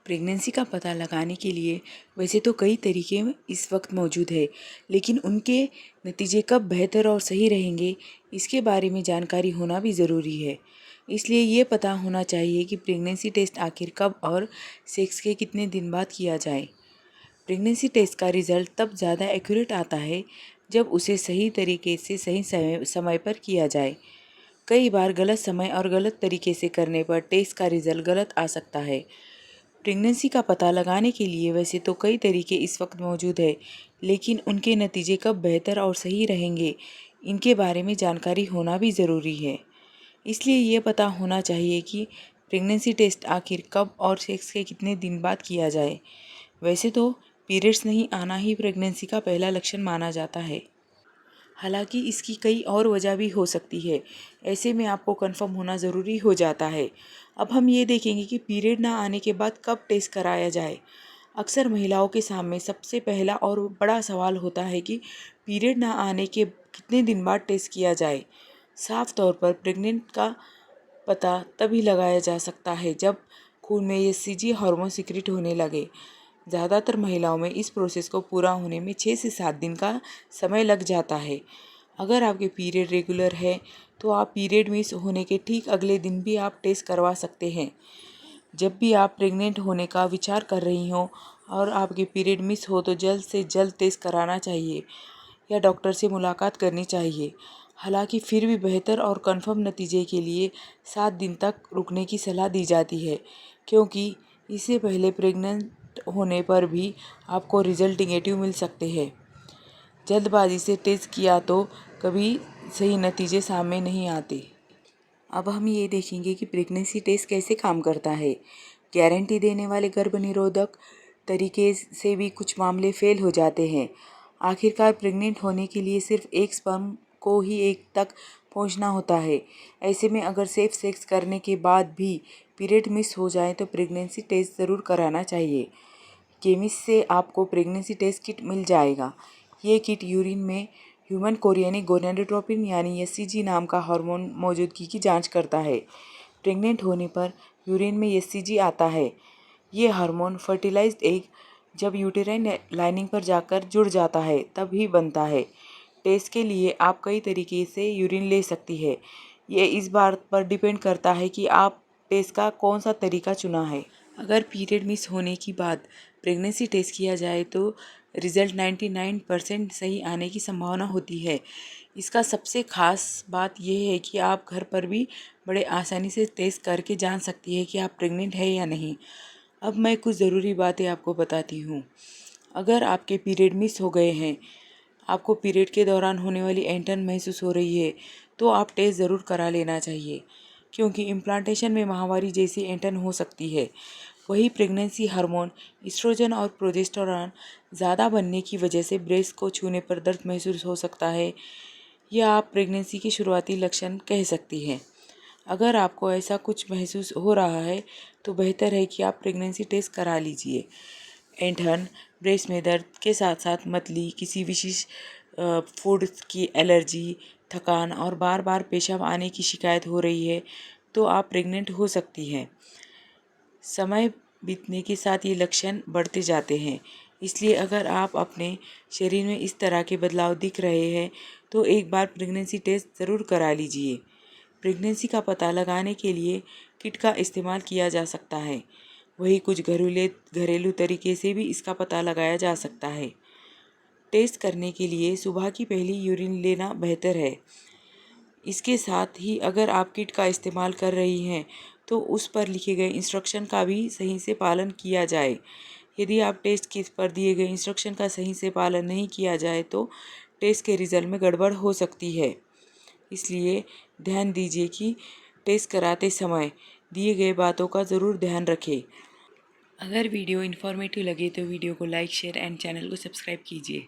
Pregnancy का पता लगाने के लिए वैसे तो कई तरीके इस वक्त मौजूद है, लेकिन उनके नतीजे कब बेहतर और सही रहेंगे इसके बारे में जानकारी होना भी ज़रूरी है। इसलिए ये पता होना चाहिए कि प्रेगनेंसी टेस्ट आखिर कब और सेक्स के कितने दिन बाद किया जाए। प्रेगनेंसी टेस्ट का रिज़ल्ट तब ज़्यादा एक्यूरेट आता है जब उसे सही तरीके से सही समय पर किया जाए। कई बार गलत समय और गलत तरीके से करने पर टेस्ट का रिज़ल्ट गलत आ सकता है। प्रेगनेंसी का पता लगाने के लिए वैसे तो कई तरीके इस वक्त मौजूद है, लेकिन उनके नतीजे कब बेहतर और सही रहेंगे इनके बारे में जानकारी होना भी ज़रूरी है। इसलिए ये पता होना चाहिए कि प्रेगनेंसी टेस्ट आखिर कब और सेक्स के कितने दिन बाद किया जाए। वैसे तो पीरियड्स नहीं आना ही प्रेगनेंसी का पहला लक्षण माना जाता है। हालांकि इसकी कई और वजह भी हो सकती है, ऐसे में आपको कंफर्म होना ज़रूरी हो जाता है। अब हम ये देखेंगे कि पीरियड ना आने के बाद कब टेस्ट कराया जाए। अक्सर महिलाओं के सामने सबसे पहला और बड़ा सवाल होता है कि पीरियड ना आने के कितने दिन बाद टेस्ट किया जाए। साफ तौर पर प्रेग्नेंट का पता तभी लगाया जा सकता है जब खून में एचसीजी हार्मोन सीक्रेट होने लगे। ज़्यादातर महिलाओं में इस प्रोसेस को पूरा होने में 6 से 7 दिन का समय लग जाता है। अगर आपके पीरियड रेगुलर है तो आप पीरियड मिस होने के ठीक अगले दिन भी आप टेस्ट करवा सकते हैं। जब भी आप प्रेग्नेंट होने का विचार कर रही हो और आपके पीरियड मिस हो तो जल्द से जल्द टेस्ट कराना चाहिए या डॉक्टर से मुलाकात करनी चाहिए। हालांकि फिर भी बेहतर और कंफर्म नतीजे के लिए 7 दिन तक रुकने की सलाह दी जाती है, क्योंकि इससे पहले प्रेग्नेंट होने पर भी आपको रिजल्ट नेगेटिव मिल सकते हैं। जल्दबाजी से टेस्ट किया तो कभी सही नतीजे सामने नहीं आते। अब हम ये देखेंगे कि प्रेगनेंसी टेस्ट कैसे काम करता है। गारंटी देने वाले गर्भनिरोधक तरीके से भी कुछ मामले फेल हो जाते हैं। आखिरकार प्रेग्नेंट होने के लिए सिर्फ एक स्पर्म को ही एक तक पहुंचना होता है। ऐसे में अगर सेफ सेक्स करने के बाद भी पीरियड मिस हो जाए तो प्रेगनेंसी टेस्ट ज़रूर कराना चाहिए। केमिस्ट से आपको प्रेगनेंसी टेस्ट किट मिल जाएगा। ये किट यूरिन में ह्यूमन कोरियनिक गोनाडोट्रोपिन यानी एचसीजी नाम का हार्मोन मौजूदगी की जांच करता है। प्रेग्नेंट होने पर यूरिन में एचसीजी आता है। ये हार्मोन फर्टिलाइज्ड एग जब यूटेराइन लाइनिंग पर जाकर जुड़ जाता है तब ही बनता है। टेस्ट के लिए आप कई तरीके से यूरिन ले सकती है। ये इस बात पर डिपेंड करता है कि आप टेस्ट का कौन सा तरीका चुना है। अगर पीरियड मिस होने के बाद प्रेगनेंसी टेस्ट किया जाए तो रिज़ल्ट 99% सही आने की संभावना होती है। इसका सबसे ख़ास बात यह है कि आप घर पर भी बड़े आसानी से टेस्ट करके जान सकती है कि आप प्रेग्नेंट है या नहीं। अब मैं कुछ ज़रूरी बातें आपको बताती हूँ। अगर आपके पीरियड मिस हो गए हैं, आपको पीरियड के दौरान होने वाली ऐंठन महसूस हो रही है, तो आप टेस्ट ज़रूर करा लेना चाहिए, क्योंकि इम्प्लांटेशन में माहवारी जैसी ऐंठन हो सकती है। वही प्रेगनेंसी हार्मोन एस्ट्रोजन और प्रोजेस्टेरॉन ज़्यादा बनने की वजह से ब्रेस्ट को छूने पर दर्द महसूस हो सकता है। यह आप प्रेगनेंसी के शुरुआती लक्षण कह सकती हैं। अगर आपको ऐसा कुछ महसूस हो रहा है तो बेहतर है कि आप प्रेगनेंसी टेस्ट करा लीजिए। ऐंठन, ब्रेस्ट में दर्द के साथ साथ मतली, किसी विशेष फूड की एलर्जी, थकान और बार बार पेशाब आने की शिकायत हो रही है तो आप प्रेग्नेंट हो सकती हैं। समय बीतने के साथ ये लक्षण बढ़ते जाते हैं, इसलिए अगर आप अपने शरीर में इस तरह के बदलाव दिख रहे हैं तो एक बार प्रेगनेंसी टेस्ट ज़रूर करा लीजिए। प्रेगनेंसी का पता लगाने के लिए किट का इस्तेमाल किया जा सकता है। वही कुछ घरेलू तरीके से भी इसका पता लगाया जा सकता है। टेस्ट करने के लिए सुबह की पहली यूरिन लेना बेहतर है। इसके साथ ही अगर आप किट का इस्तेमाल कर रही हैं तो उस पर लिखे गए इंस्ट्रक्शन का भी सही से पालन किया जाए। यदि आप टेस्ट किट पर दिए गए इंस्ट्रक्शन का सही से पालन नहीं किया जाए तो टेस्ट के रिज़ल्ट में गड़बड़ हो सकती है। इसलिए ध्यान दीजिए कि टेस्ट कराते समय दिए गए बातों का ज़रूर ध्यान रखें। अगर वीडियो इन्फॉर्मेटिव लगे तो वीडियो को लाइक, शेयर एंड चैनल को सब्सक्राइब कीजिए।